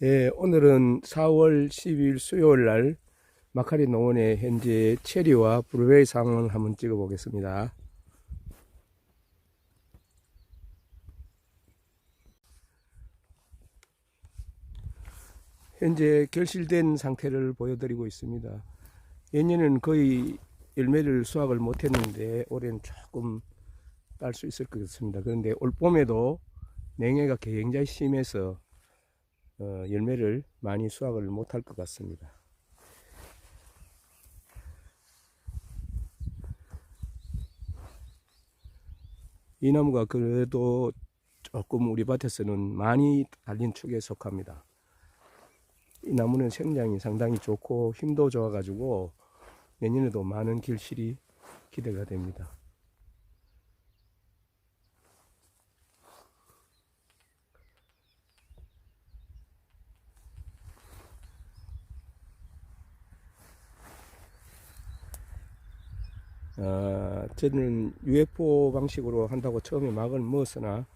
예, 오늘은 4월 12일 수요일 날 마카리 농원의 현재 체리와 브루베리 상황을 한번 찍어 보겠습니다. 현재 결실된 상태를 보여드리고 있습니다. 예년에는 거의 열매를 수확을 못했는데 올해는 조금 딸 수 있을 것 같습니다. 그런데 올 봄에도 냉해가 굉장히 심해서 열매를 많이 수확을 못할 것 같습니다. 이 나무가 그래도 조금 우리 밭에서는 많이 달린 축에 속합니다. 이 나무는 생장이 상당히 좋고 힘도 좋아 가지고 내년에도 많은 결실이 기대가 됩니다. 저는 UFO 방식으로 한다고 처음에 막을 먹었으나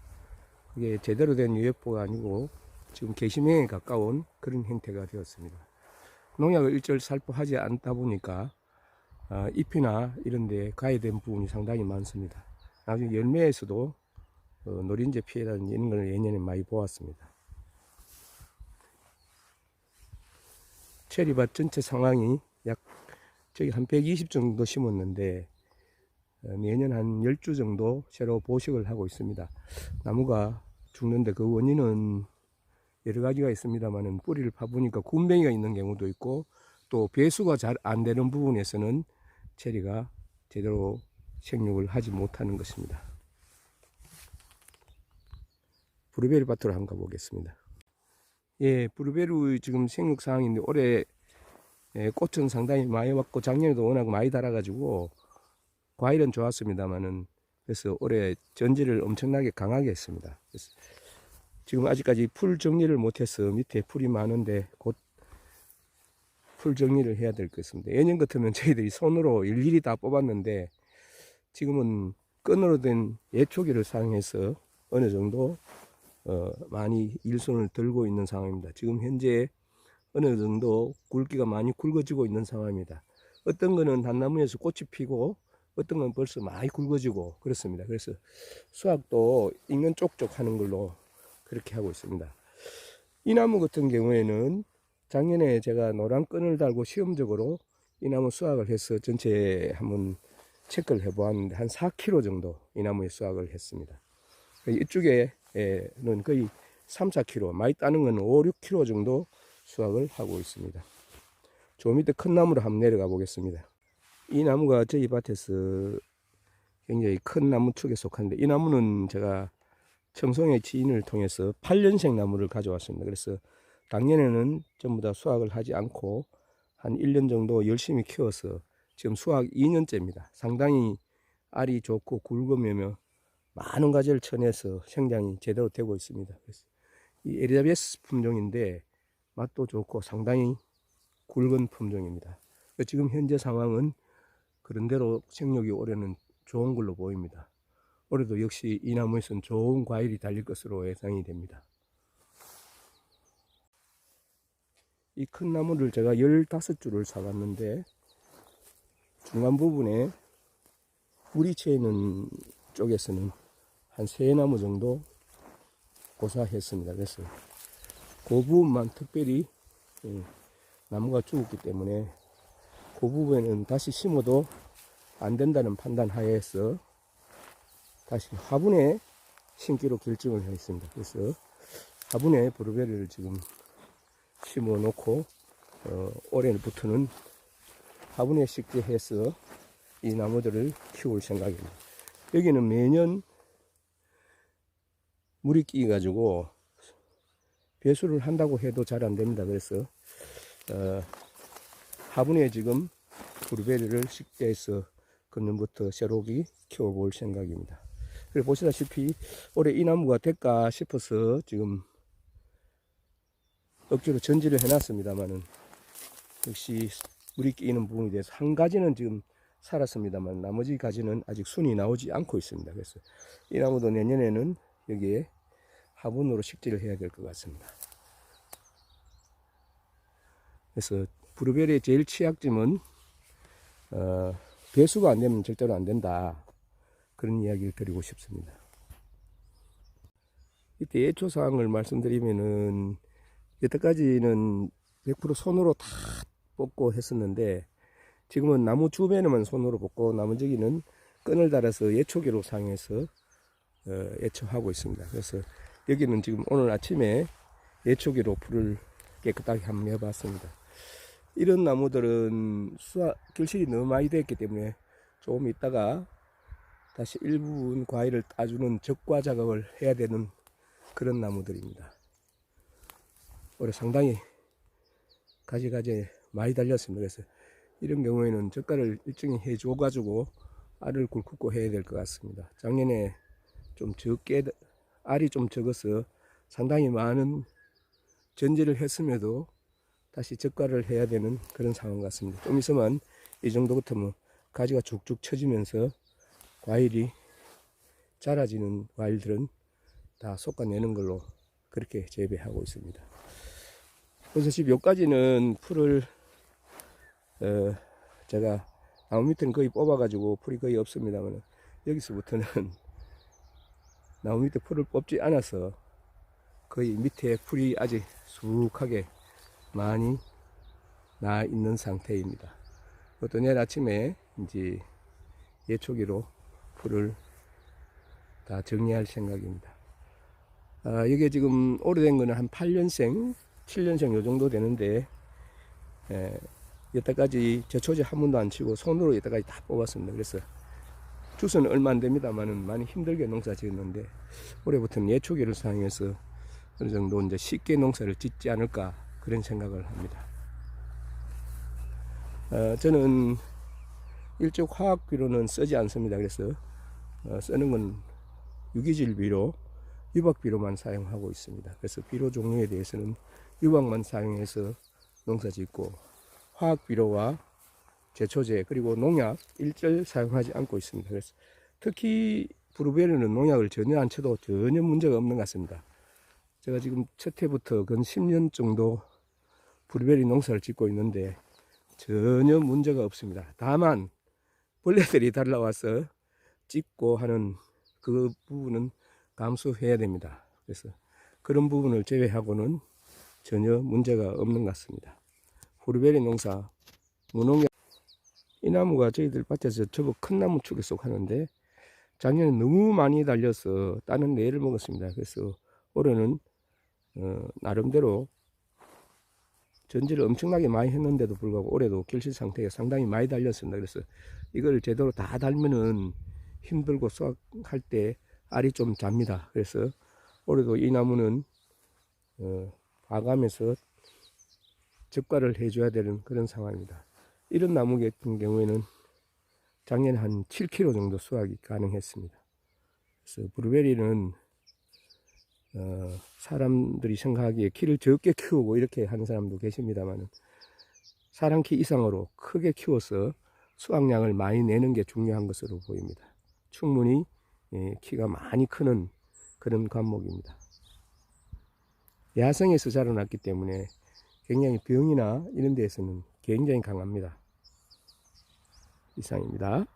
그게 제대로 된 UFO가 아니고 지금 개심형에 가까운 그런 형태가 되었습니다. 농약을 일절 살포하지 않다 보니까 잎이나 이런 데 가해된 부분이 상당히 많습니다. 나중에 열매에서도 노린재 피해라든지 이런 걸 예년에 많이 보았습니다. 체리밭 전체 상황이 약 저기 한 120 정도 심었는데 내년 한 10주 정도 새로 보식을 하고 있습니다. 나무가 죽는데 그 원인은 여러 가지가 있습니다만은 뿌리를 파보니까 군뱅이가 있는 경우도 있고 또 배수가 잘 안 되는 부분에서는 체리가 제대로 생육을 하지 못하는 것입니다. 브루베리 밭으로 한번 가보겠습니다. 예, 브루베리 지금 생육 상황인데 올해 꽃은 상당히 많이 왔고 작년에도 워낙 많이 달아가지고 과일은 좋았습니다만은 그래서 올해 전지를 엄청나게 강하게 했습니다. 그래서 지금 아직까지 풀 정리를 못해서 밑에 풀이 많은데 곧 풀 정리를 해야 될 것 같습니다. 예년 같으면 저희들이 손으로 일일이 다 뽑았는데 지금은 끈으로 된 예초기를 사용해서 어느 정도 많이 일손을 들고 있는 상황입니다. 지금 현재 어느 정도 굵기가 많이 굵어지고 있는 상황입니다. 어떤 거는 단나무에서 꽃이 피고 어떤 건 벌써 많이 굵어지고 그렇습니다. 그래서 수확도 익는 쪽쪽 하는 걸로 그렇게 하고 있습니다. 이 나무 같은 경우에는 작년에 제가 노란 끈을 달고 시험적으로 이 나무 수확을 해서 전체 한번 체크를 해보았는데 한 4kg 정도 이 나무에 수확을 했습니다. 이쪽에는 거의 3, 4kg, 많이 따는 건 5, 6kg 정도 수확을 하고 있습니다. 저 밑에 큰 나무로 한번 내려가 보겠습니다. 이 나무가 저희 밭에서 굉장히 큰 나무 축에 속하는데 이 나무는 제가 청송의 지인을 통해서 8년생 나무를 가져왔습니다. 그래서 작년에는 전부 다 수확을 하지 않고 한 1년 정도 열심히 키워서 지금 수확 2년째입니다. 상당히 알이 좋고 굵으며 많은 과제를 쳐내서 생장이 제대로 되고 있습니다. 그래서 이 엘리자베스 품종인데 맛도 좋고 상당히 굵은 품종입니다. 지금 현재 상황은 그런대로 생육이 올해는 좋은 걸로 보입니다. 올해도 역시 이 나무에서는 좋은 과일이 달릴 것으로 예상이 됩니다. 이 큰 나무를 제가 15줄을 사갔는데 중간 부분에 뿌리 채 있는 쪽에서는 한 3나무 정도 고사했습니다. 그래서 그 부분만 특별히 나무가 죽었기 때문에 그 부분에는 다시 심어도 안 된다는 판단 하에서 다시 화분에 심기로 결정을 했습니다. 그래서 화분에 브루베리를 지금 심어 놓고 올해부터는 화분에 식재해서 이 나무들을 키울 생각입니다. 여기는 매년 물이 끼 가지고 배수를 한다고 해도 잘 안 됩니다. 그래서 화분에 지금 브루베리를 식재해서 금년부터 새로기 키워볼 생각입니다. 그리고 보시다시피 올해 이 나무가 될까 싶어서 지금 억지로 전지를 해놨습니다만은 역시 물이 끼는 부분에 대해서 한 가지는 지금 살았습니다만 나머지 가지는 아직 순이 나오지 않고 있습니다. 그래서 이 나무도 내년에는 여기에 화분으로 식재를 해야 될 것 같습니다. 그래서 브루베리의 제일 취약점은 배수가 안 되면 절대로 안 된다. 그런 이야기를 드리고 싶습니다. 이때 예초 사항을 말씀드리면은 여태까지는 100% 손으로 다 뽑고 했었는데 지금은 나무 주변에만 손으로 뽑고 나머지는 끈을 달아서 예초기로 사용해서 예초하고 있습니다. 그래서 여기는 지금 오늘 아침에 예초기로 풀을 깨끗하게 한번 해봤습니다. 이런 나무들은 결실이 너무 많이 됐기 때문에 조금 있다가 다시 일부분 과일을 따주는 적과 작업을 해야 되는 그런 나무들입니다. 올해 상당히 가지가지 많이 달렸습니다. 그래서 이런 경우에는 젓갈을 일정히 해줘 가지고 알을 굵고 해야 될 것 같습니다. 작년에 좀 적게 알이 좀 적어서 상당히 많은 전지를 했음에도 다시 젓갈을 해야 되는 그런 상황 같습니다. 좀 있으면 이 정도 같으면 가지가 쭉쭉 처지면서 과일이 자라지는 과일들은 다 솎아내는 걸로 그렇게 재배하고 있습니다. 그래서 지금 여기까지는 풀을 제가 나무 밑에는 거의 뽑아가지고 풀이 거의 없습니다만 여기서부터는 나무 밑에 풀을 뽑지 않아서 거의 밑에 풀이 아직 수북하게 많이 나 있는 상태입니다. 또 내일 아침에 이제 예초기로 풀을 다 정리할 생각입니다. 이게 지금 오래된 거는 한 8년생, 7년생 요 정도 되는데, 여태까지 제초제 한 번도 안 치고 손으로 여태까지 다 뽑았습니다. 그래서 주스는 얼마 안 됩니다만은 많이 힘들게 농사 지었는데, 올해부터는 예초기를 사용해서 어느 정도 이제 쉽게 농사를 짓지 않을까 그런 생각을 합니다. 저는 일찍 화학 비료는 쓰지 않습니다. 그래서 쓰는 건 유기질 비료, 유박 비료만 사용하고 있습니다. 그래서 비료 종류에 대해서는 유박만 사용해서 농사 짓고 화학 비료와 제초제 그리고 농약 일절 사용하지 않고 있습니다. 그래서 특히 브루베리는 농약을 전혀 안 쳐도 전혀 문제가 없는 것 같습니다. 제가 지금 첫 해부터 근 10년 정도 브루베리 농사를 짓고 있는데 전혀 문제가 없습니다. 다만 벌레들이 달라와서 찢고 하는 그 부분은 감수해야 됩니다. 그래서 그런 부분을 제외하고는 전혀 문제가 없는 것 같습니다. 브루베리 농사, 무농약. 이 나무가 저희들 밭에서 저거 큰 나무 축에 속하는데 작년에 너무 많이 달려서 따는 내를 먹었습니다. 그래서 올해는 나름대로 전지를 엄청나게 많이 했는데도 불구하고 올해도 결실 상태가 상당히 많이 달렸습니다. 그래서 이걸 제대로 다 달면은 힘들고 수확할 때 알이 좀 잡니다. 그래서 올해도 이 나무는 봐가면서 적과를 해줘야 되는 그런 상황입니다. 이런 나무 같은 경우에는 작년에 한 7kg 정도 수확이 가능했습니다. 그래서 브루베리는 사람들이 생각하기에 키를 적게 키우고 이렇게 하는 사람도 계십니다만 사람 키 이상으로 크게 키워서 수확량을 많이 내는 게 중요한 것으로 보입니다. 충분히 키가 많이 크는 그런 과목입니다. 야생에서 자라났기 때문에 굉장히 병이나 이런 데에서는 굉장히 강합니다. 이상입니다.